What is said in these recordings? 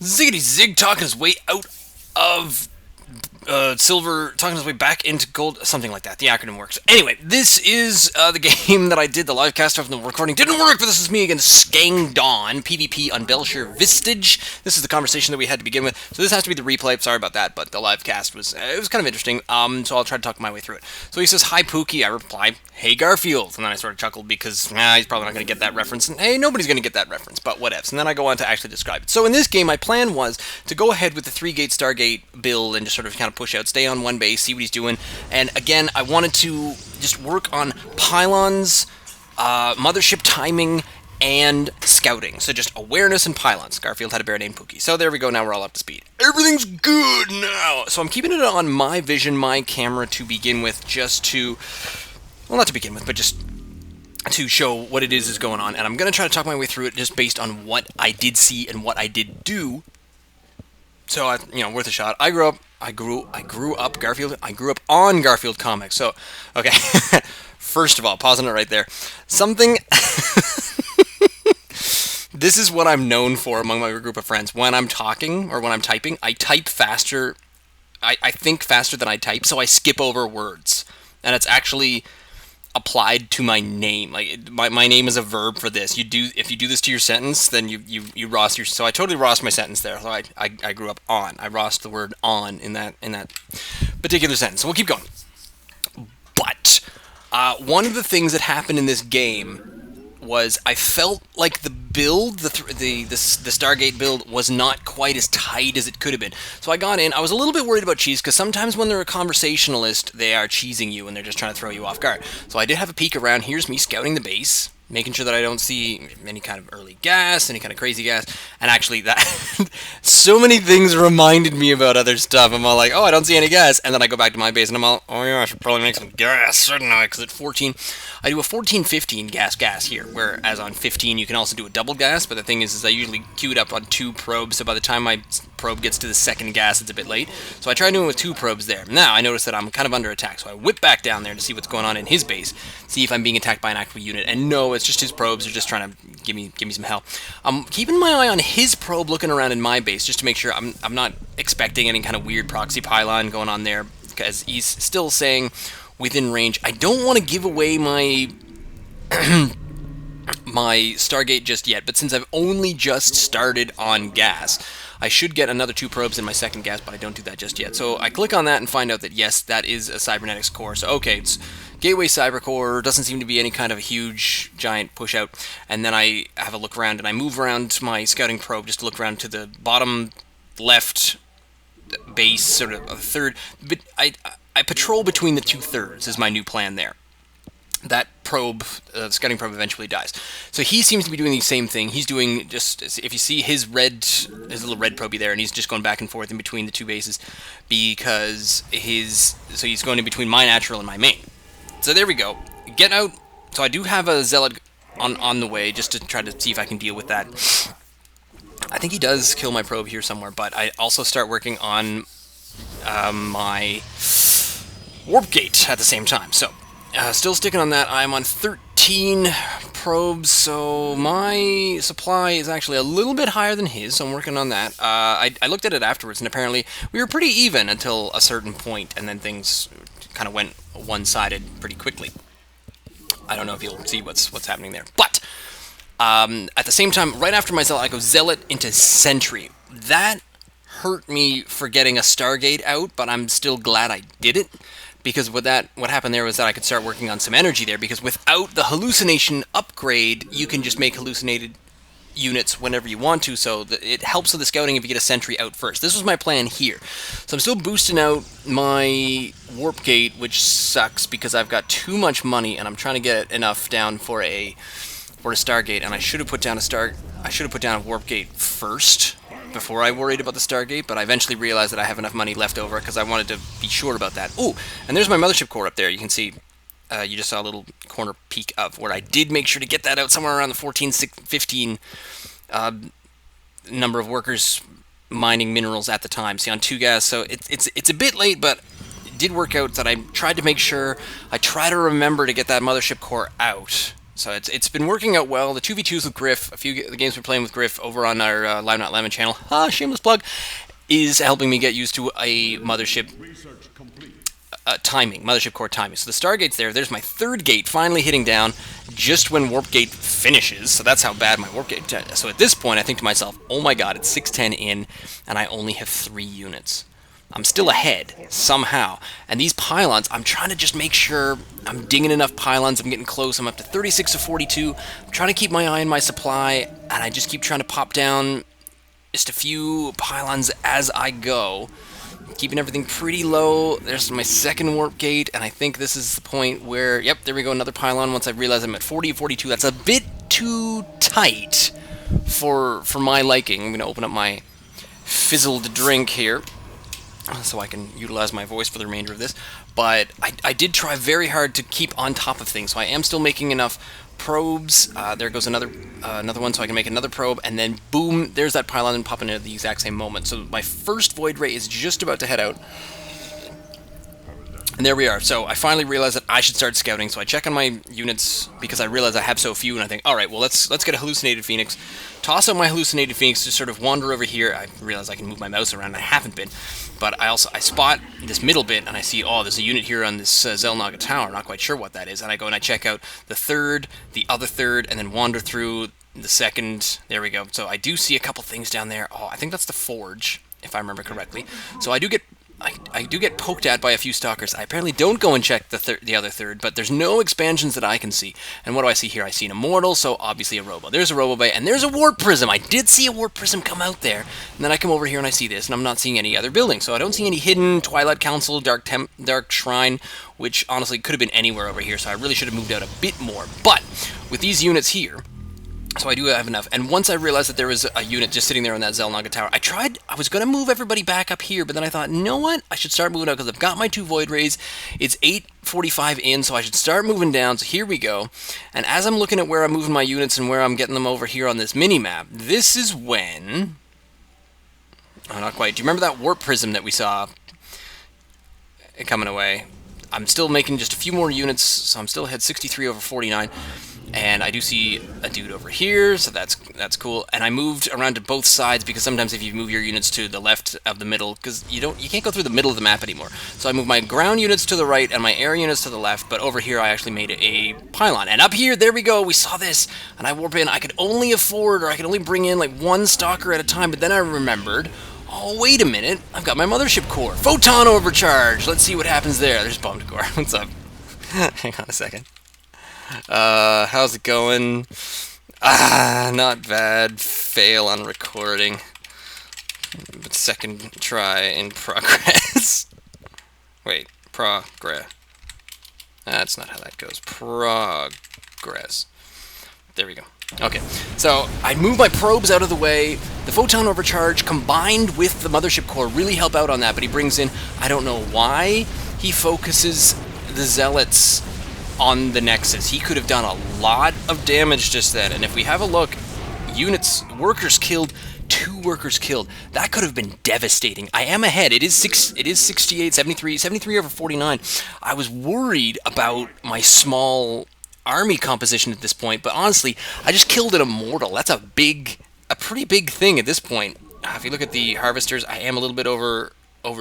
Ziggity Zig talking his way out of silver, talking his way back into gold, something like that. The acronym works. Anyway, this is the game that I did the live cast of, and the recording didn't work, but this is me again, SkengDON, PvP on Belshire Vistage. This is the conversation that we had to begin with, so this has to be the replay. Sorry about that, but the live cast was it was kind of interesting. So I'll try to talk my way through it. So he says, "Hi Pookie." I reply, "Hey Garfield," and then I sort of chuckled because he's probably not going to get that reference, and hey, nobody's going to get that reference, but whatevs. And then I go on to actually describe it. So in this game, my plan was to go ahead with the 3-gate Stargate build and just sort of kind of push out, stay on one base, see what he's doing. And again, I wanted to just work on pylons, mothership timing, and scouting. So just awareness and pylons. Garfield had a bear named Pookie. So there we go, now we're all up to speed. Everything's good now! So I'm keeping it on my vision, my camera to begin with, just to... well, not to begin with, but just to show what it is going on. And I'm going to try to talk my way through it just based on what I did see and what I did do. So, worth a shot. I grew up Garfield. I grew up on Garfield comics. So, okay. First of all, pausing it right there. Something. This is what I'm known for among my group of friends. When I'm talking or when I'm typing, I type faster. I think faster than I type, so I skip over words. And it's actually applied to my name. Like my name is a verb for this. If you do this to your sentence, then you rost your. So I totally rost my sentence there. So I grew up on. I rost the word on in that particular sentence. So we'll keep going. But one of the things that happened in this game was I felt like the build, the Stargate build, was not quite as tight as it could have been. So I got in. I was a little bit worried about cheese, because sometimes when they're a conversationalist, they are cheesing you and they're just trying to throw you off guard. So I did have a peek around. Here's me scouting the base, making sure that I don't see any kind of early gas, any kind of crazy gas. And actually, that so many things reminded me about other stuff. I'm all like, oh, I don't see any gas. And then I go back to my base and I'm all, oh yeah, I should probably make some gas, shouldn't I? Because at 14, I do a 14-15 gas here, whereas on 15 you can also do a double gas. But the thing is I usually queue it up on 2 probes, so by the time my probe gets to the second gas, it's a bit late. So I try doing it with 2 probes there. Now I notice that I'm kind of under attack, so I whip back down there to see what's going on in his base, see if I'm being attacked by an actual unit. And no, it's just his probes are just trying to give me some hell. I'm keeping my eye on his probe, looking around in my base just to make sure I'm not expecting any kind of weird proxy pylon going on there, because he's still saying within range. I don't want to give away my my Stargate just yet, but since I've only just started on gas, I should get another 2 probes in my second gas, but I don't do that just yet. So I click on that and find out that yes, that is a cybernetics core. So okay, it's Gateway Cyber Core, doesn't seem to be any kind of a huge giant push out. And then I have a look around and I move around my scouting probe just to look around to the bottom left base, sort of a third. But I patrol between the 2 thirds is my new plan there. That probe, the scouting probe, eventually dies. So he seems to be doing the same thing. He's doing just, if you see his little red probey there, and he's just going back and forth in between the 2 bases, because so he's going in between my natural and my main. So there we go. Get out. So I do have a zealot on the way, just to try to see if I can deal with that. I think he does kill my probe here somewhere, but I also start working on my warp gate at the same time. So still sticking on that. I'm on 13 probes, so my supply is actually a little bit higher than his, so I'm working on that. I looked at it afterwards, and apparently we were pretty even until a certain point, and then things kind of went one-sided pretty quickly. I don't know if you'll see what's happening there. But at the same time, right after my Zealot, I go Zealot into Sentry. That hurt me for getting a Stargate out, but I'm still glad I did it. Because what happened there was that I could start working on some energy there, because without the hallucination upgrade, you can just make hallucinated units whenever you want to, so it helps with the scouting if you get a sentry out first. This was my plan here. So I'm still boosting out my warp gate, which sucks because I've got too much money and I'm trying to get enough down for a Stargate, and I should have put down a warp gate first before I worried about the Stargate, but I eventually realized that I have enough money left over because I wanted to be sure about that. Oh, and there's my mothership core up there. You can see, you just saw a little corner peek of where I did make sure to get that out somewhere around the 14, 15 number of workers mining minerals at the time. See, on 2 gas, so it's a bit late, but it did work out that I tried to make sure, I try to remember to get that mothership core out. So it's been working out well. The 2v2s with Griff, the games we're playing with Griff over on our Live Not Lemon channel, shameless plug, is helping me get used to a mothership timing, mothership core timing. So the Stargate's there. There's my third gate finally hitting down just when Warp Gate finishes. So that's how bad my Warp Gate. So at this point, I think to myself, oh my god, it's 610 in, and I only have 3 units. I'm still ahead, somehow. And these pylons, I'm trying to just make sure I'm dinging enough pylons. I'm getting close. I'm up to 36 of 42. I'm trying to keep my eye on my supply, and I just keep trying to pop down just a few pylons as I go. Keeping everything pretty low. There's my second warp gate, and I think this is the point where, yep, there we go, another pylon. Once I realize I'm at 40 of 42, that's a bit too tight for my liking. I'm going to open up my fizzled drink here, so I can utilize my voice for the remainder of this. But I did try very hard to keep on top of things, so I am still making enough probes. There goes another one, so I can make another probe, and then boom, there's that pylon and popping in at the exact same moment. So my first void ray is just about to head out. And there we are. So I finally realized that I should start scouting. So I check on my units because I realize I have so few, and I think, all right, well, let's get a hallucinated phoenix. Toss out my hallucinated phoenix to sort of wander over here. I realize I can move my mouse around. I haven't been, but I spot this middle bit, and I see, oh, there's a unit here on this Xel'Naga tower. Not quite sure what that is. And I go and I check out the third, the other third, and then wander through the second. There we go. So I do see a couple things down there. Oh, I think that's the forge, if I remember correctly. So I do get poked at by a few stalkers. I apparently don't go and check the other third, but there's no expansions that I can see. And what do I see here? I see an immortal, so obviously a robo. There's a robo bay, and there's a warp prism. I did see a warp prism come out there. And then I come over here and I see this, and I'm not seeing any other buildings. So I don't see any hidden Twilight Council, Dark Shrine, which honestly could have been anywhere over here, so I really should have moved out a bit more. But with these units here, so I do have enough, and once I realized that there was a unit just sitting there on that Xel'Naga tower, I was going to move everybody back up here, but then I thought, you know what, I should start moving out, because I've got my 2 void rays, it's 8:45 in, so I should start moving down, so here we go, and as I'm looking at where I'm moving my units and where I'm getting them over here on this mini-map, this is when, oh, not quite, do you remember that warp prism that we saw coming away? I'm still making just a few more units, so I'm still ahead 63 over 49. And I do see a dude over here, so that's cool. And I moved around to both sides because sometimes if you move your units to the left of the middle, because you can't go through the middle of the map anymore. So I moved my ground units to the right and my air units to the left, but over here I actually made a pylon. And up here, there we go, we saw this, and I warp in. I could only afford, or I could only bring in like 1 stalker at a time, but then I remembered, oh, wait a minute, I've got my mothership core. Photon overcharge! Let's see what happens there. There's Bombed Core. What's up? Hang on a second. How's it going? Not bad. Fail on recording. But second try in progress. Wait, progress. That's not how that goes. Progress. There we go. Okay, so I move my probes out of the way. The photon overcharge combined with the mothership core really help out on that, but he brings in, I don't know why, he focuses the zealots on the Nexus. He could have done a lot of damage just then, and if we have a look, workers killed, 2 workers killed. That could have been devastating. I am ahead. It is 68, 73 over 49. I was worried about my small army composition at this point, but honestly, I just killed an immortal. That's a pretty big thing at this point. If you look at the harvesters, I am a little bit over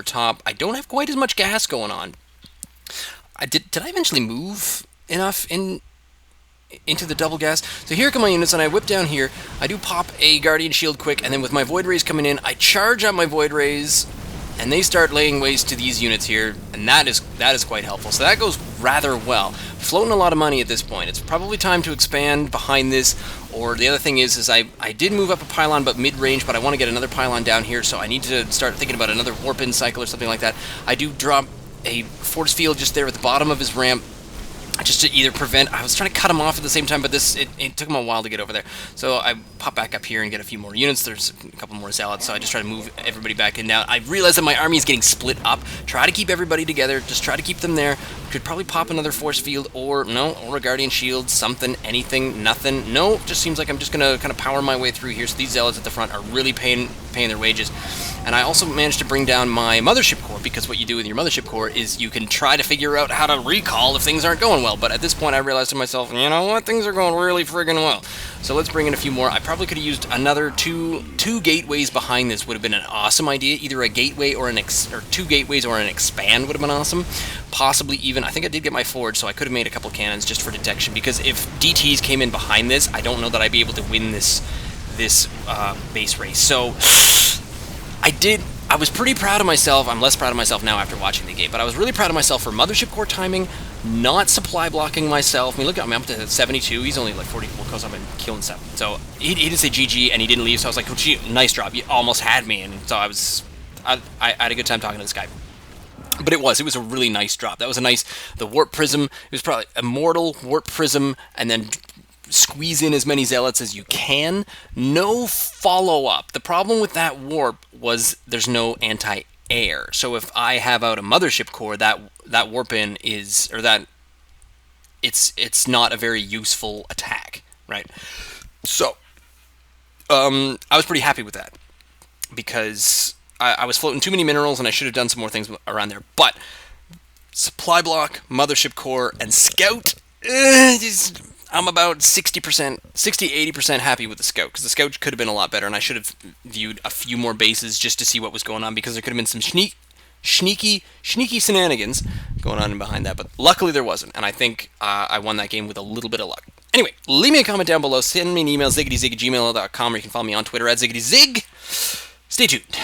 top. I don't have quite as much gas going on. Did I eventually move enough into the double gas? So here come my units, and I whip down here. I do pop a Guardian Shield quick, and then with my Void Rays coming in, I charge on my Void Rays, and they start laying waste to these units here, and that is quite helpful. So that goes rather well. Floating a lot of money at this point. It's probably time to expand behind this, or the other thing is I did move up a pylon, but mid-range, but I want to get another pylon down here, so I need to start thinking about another warp-in cycle or something like that. I do drop a force field just there at the bottom of his ramp, just to either prevent, I was trying to cut him off at the same time, but it took him a while to get over there. So I pop back up here and get a few more units. There's a couple more zealots, so I just try to move everybody back in now. I realize that my army is getting split up. Try to keep everybody together, just try to keep them there. Could probably pop another force field, or a Guardian Shield, something, anything, nothing. No, just seems like I'm just gonna kind of power my way through here. So these zealots at the front are really paying their wages. And I also managed to bring down my mothership core, because what you do with your mothership core is you can try to figure out how to recall if things aren't going well. But at this point I realized to myself, you know what, things are going really friggin' well. So let's bring in a few more. I probably could have used another two gateways behind this. Would have been an awesome idea. Either a gateway or two gateways or an expand would have been awesome. Possibly even, I think I did get my forge, so I could have made a couple cannons just for detection, because if DTs came in behind this, I don't know that I'd be able to win this base race. So I was pretty proud of myself. I'm less proud of myself now after watching the game, but I was really proud of myself for mothership core timing, not supply blocking myself. I mean, look at me, I'm up to 72. He's only like 40. Well, because I've been killing 7. So he didn't say GG, and he didn't leave. So I was like, oh, gee, nice drop. You almost had me, and so I had a good time talking to this guy. But it was a really nice drop. That was the warp prism. It was probably immortal warp prism, and then squeeze in as many zealots as you can. No follow-up. The problem with that warp was there's no anti-air. So if I have out a mothership core, that warp in is, or that it's not a very useful attack, right? So I was pretty happy with that, because I was floating too many minerals and I should have done some more things around there. But supply block, mothership core, and scout, I'm about 60-80% happy with the scout, because the scout could have been a lot better, and I should have viewed a few more bases just to see what was going on, because there could have been some sneaky shenanigans going on behind that, but luckily there wasn't, and I think I won that game with a little bit of luck. Anyway, leave me a comment down below, send me an email, ziggityzig@gmail.com, or you can follow me on Twitter @ziggityzig. Stay tuned.